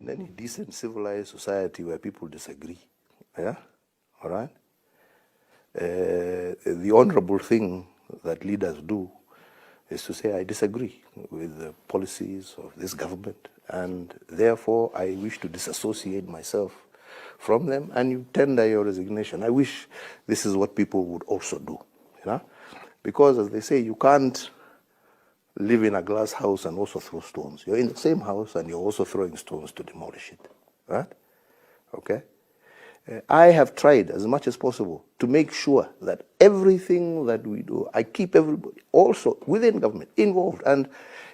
in any decent, civilized society where people disagree. Yeah? All right? The honorable thing that leaders do is to say, I disagree with the policies of this government, and therefore I wish to disassociate myself from them, and you tender your resignation. I wish this is what people would also do, you know? Because, as they say, you can't live in a glass house and also throw stones. You're in the same house and you're also throwing stones to demolish it, right? Okay? I have tried as much as possible to make sure that everything that we do, I keep everybody also within government involved, and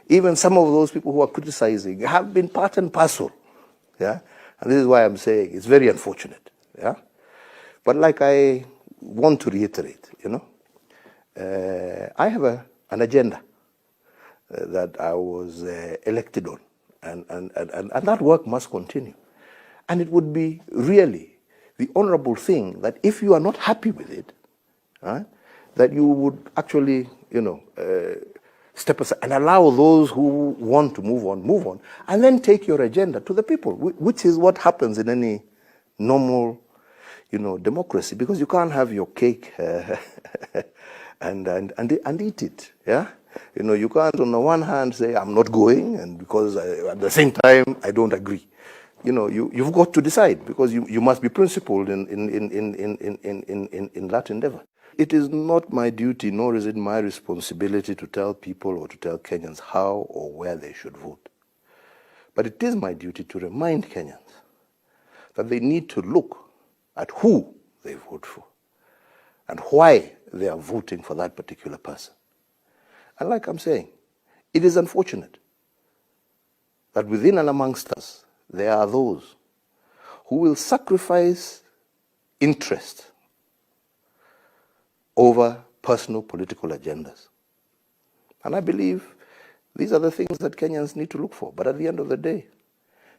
even some of those people who are criticizing have been part and parcel. Yeah, and this is why I'm saying it's very unfortunate. Yeah, but like I want to reiterate, you know, I have an agenda that I was elected on, and that work must continue, and it would be really the honorable thing that if you are not happy with it, right, that you would actually, you know, step aside and allow those who want to move on, and then take your agenda to the people, which is what happens in any normal, you know, democracy, because you can't have your cake and eat it, yeah? You know, you can't on the one hand say, I'm not going, and because at the same time, I don't agree. You know, you've got to decide, because you must be principled in that endeavor. It is not my duty, nor is it my responsibility to tell people or to tell Kenyans how or where they should vote. But it is my duty to remind Kenyans that they need to look at who they vote for and why they are voting for that particular person. And like I'm saying, it is unfortunate that within and amongst us, there are those who will sacrifice interest over personal political agendas. And I believe these are the things that Kenyans need to look for. But at the end of the day,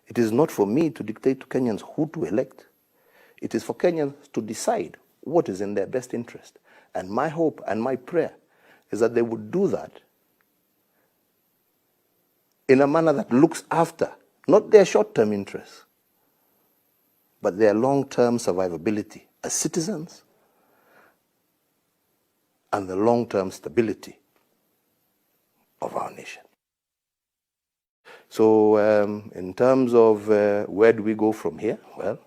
it is not for me to dictate to Kenyans who to elect. It is for Kenyans to decide what is in their best interest. And my hope and my prayer is that they would do that in a manner that looks after not their short-term interests, but their long-term survivability as citizens and the long-term stability of our nation. So in terms of where do we go from here? Well,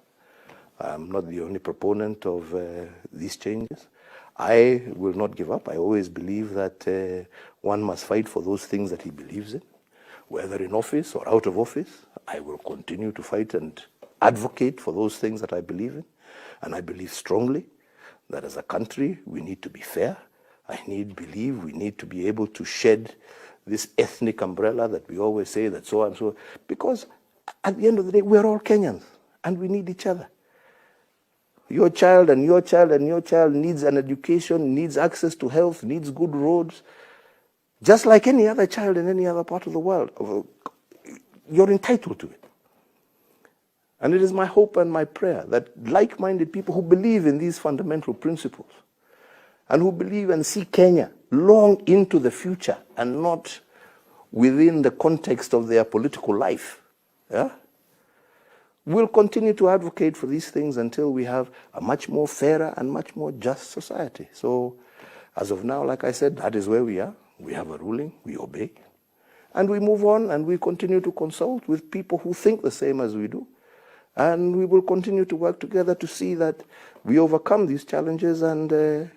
I'm not the only proponent of these changes. I will not give up. I always believe that one must fight for those things that he believes in. Whether in office or out of office, I will continue to fight and advocate for those things that I believe in. And I believe strongly that as a country, we need to be fair. I believe we need to be able to shed this ethnic umbrella that we always say that so and so, because at the end of the day, we're all Kenyans and we need each other. Your child and your child and your child needs an education, needs access to health, needs good roads, just like any other child in any other part of the world. You're entitled to it. And it is my hope and my prayer that like-minded people who believe in these fundamental principles and who believe and see Kenya long into the future and not within the context of their political life, yeah, will continue to advocate for these things until we have a much more fairer and much more just society. So as of now, like I said, that is where we are. We have a ruling, we obey, and we move on, and we continue to consult with people who think the same as we do. And we will continue to work together to see that we overcome these challenges and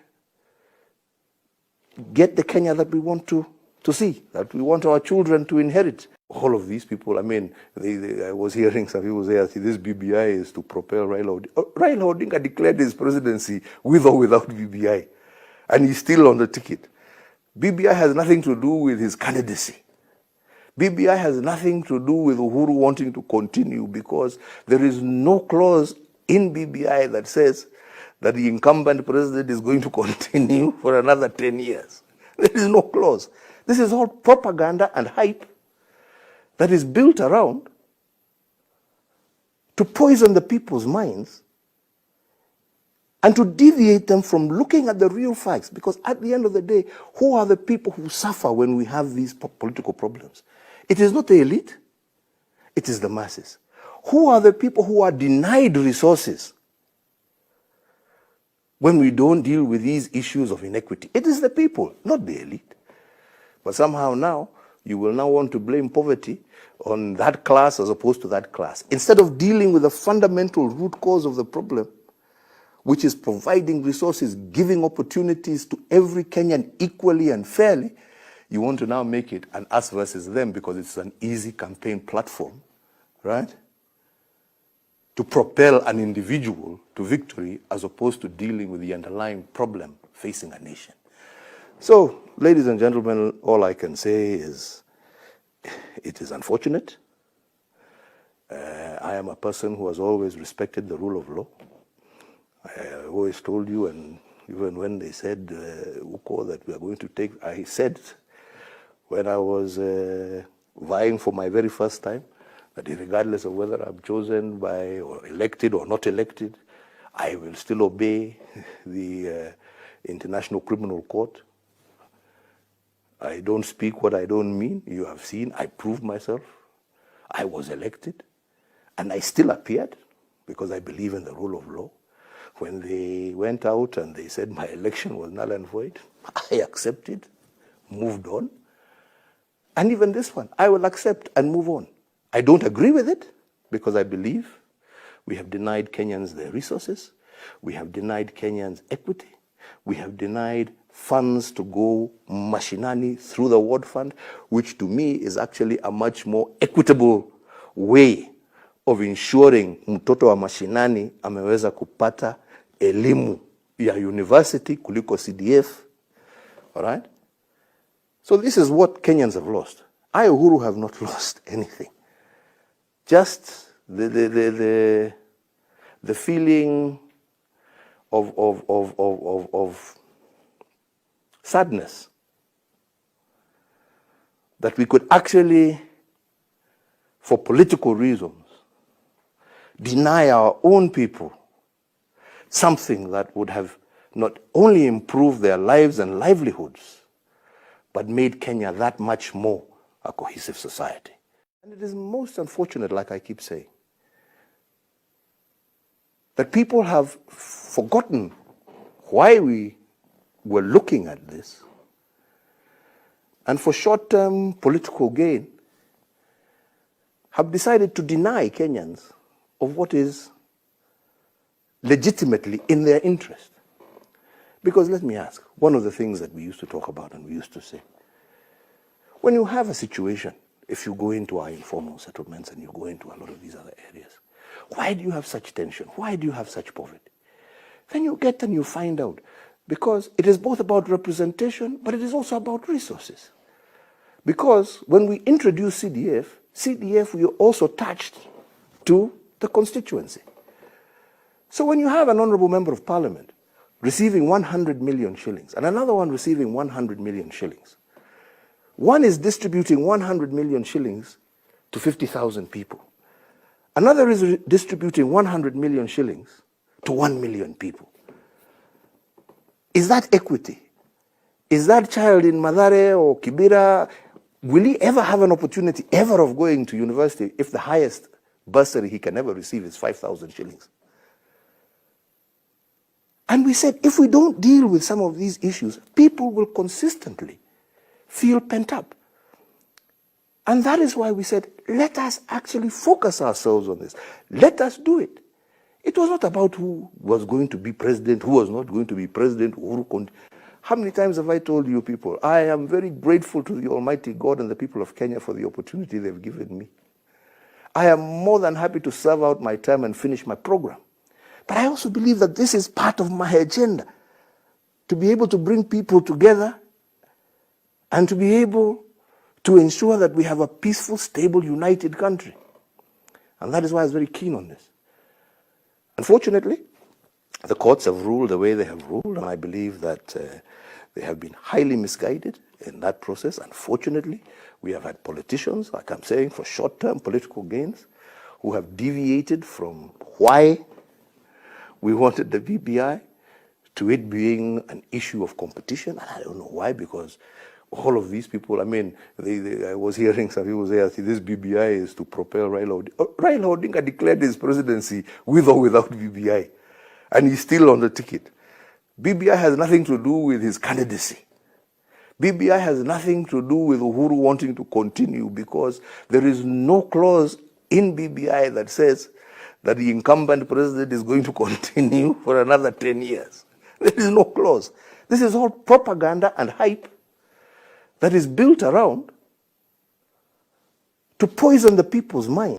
get the Kenya that we want to see, that we want our children to inherit. All of these people, I mean, I was hearing some people say, this BBI is to propel Raila Odinga. Raila Odinga declared his presidency with or without BBI, and he's still on the ticket. BBI has nothing to do with his candidacy. BBI has nothing to do with Uhuru wanting to continue, because there is no clause in BBI that says that the incumbent president is going to continue for another 10 years. There is no clause. This is all propaganda and hype that is built around to poison the people's minds and to deviate them from looking at the real facts. Because at the end of the day, who are the people who suffer when we have these political problems? It is not the elite, it is the masses. Who are the people who are denied resources when we don't deal with these issues of inequity? It is the people, not the elite. But somehow now, you will now want to blame poverty on that class as opposed to that class. Instead of dealing with the fundamental root cause of the problem, which is providing resources, giving opportunities to every Kenyan equally and fairly, you want to now make it an us versus them because it's an easy campaign platform, right? To propel an individual to victory as opposed to dealing with the underlying problem facing a nation. So, ladies and gentlemen, all I can say is it is unfortunate. I am a person who has always respected the rule of law. I always told you, and even when they said, Uko, that we are going to take, I said when I was vying for my very first time, that regardless of whether I'm chosen by or elected or not elected, I will still obey the International Criminal Court. I don't speak what I don't mean. You have seen, I proved myself. I was elected, and I still appeared because I believe in the rule of law. When they went out and they said my election was null and void, I accepted, moved on. And even this one, I will accept and move on. I don't agree with it because I believe we have denied Kenyans their resources. We have denied Kenyans equity. We have denied funds to go mashinani through the ward fund, which to me is actually a much more equitable way of ensuring mtoto wa mashinani ameweza kupata elimu ya university kuliko CDF. All right? So this is what Kenyans have lost. I, Uhuru, have not lost anything. Just the feeling of sadness that we could actually, for political reasons, deny our own people something that would have not only improved their lives and livelihoods, but made Kenya that much more a cohesive society. And it is most unfortunate, like I keep saying, that people have forgotten why we were looking at this, and for short-term political gain, have decided to deny Kenyans of what is legitimately in their interest. Because let me ask, one of the things that we used to talk about and we used to say, when you have a situation, if you go into our informal settlements and you go into a lot of these other areas, why do you have such tension? Why do you have such poverty? Then you get and you find out, because it is both about representation, but it is also about resources. Because when we introduced CDF, we also touched to the constituency. So when you have an honorable member of parliament receiving 100 million shillings and another one receiving 100 million shillings, one is distributing 100 million shillings to 50,000 people. Another is distributing 100 million shillings to 1 million people. Is that equity? Is that child in Mathare or Kibera, will he ever have an opportunity ever of going to university if the highest bursary he can ever receive is 5,000 shillings? And we said, if we don't deal with some of these issues, people will consistently feel pent up. And that is why we said, let us actually focus ourselves on this. Let us do it. It was not about who was going to be president, who was not going to be president. How many times have I told you people, I am very grateful to the Almighty God and the people of Kenya for the opportunity they've given me. I am more than happy to serve out my term and finish my program. But I also believe that this is part of my agenda, to be able to bring people together and to be able to ensure that we have a peaceful, stable, united country. And that is why I was very keen on this. Unfortunately, the courts have ruled the way they have ruled, and I believe that they have been highly misguided in that process. Unfortunately, we have had politicians, like I'm saying, for short-term political gains, who have deviated from why we wanted the BBI to it being an issue of competition. And I don't know why, because all of these people, I mean, I was hearing some people say, this BBI is to propel Raila Odinga. Raila Odinga declared his presidency with or without BBI, and he's still on the ticket. BBI has nothing to do with his candidacy. BBI has nothing to do with Uhuru wanting to continue, because there is no clause in BBI that says that the incumbent president is going to continue for another 10 years. There is no clause. This is all propaganda and hype that is built around to poison the people's mind.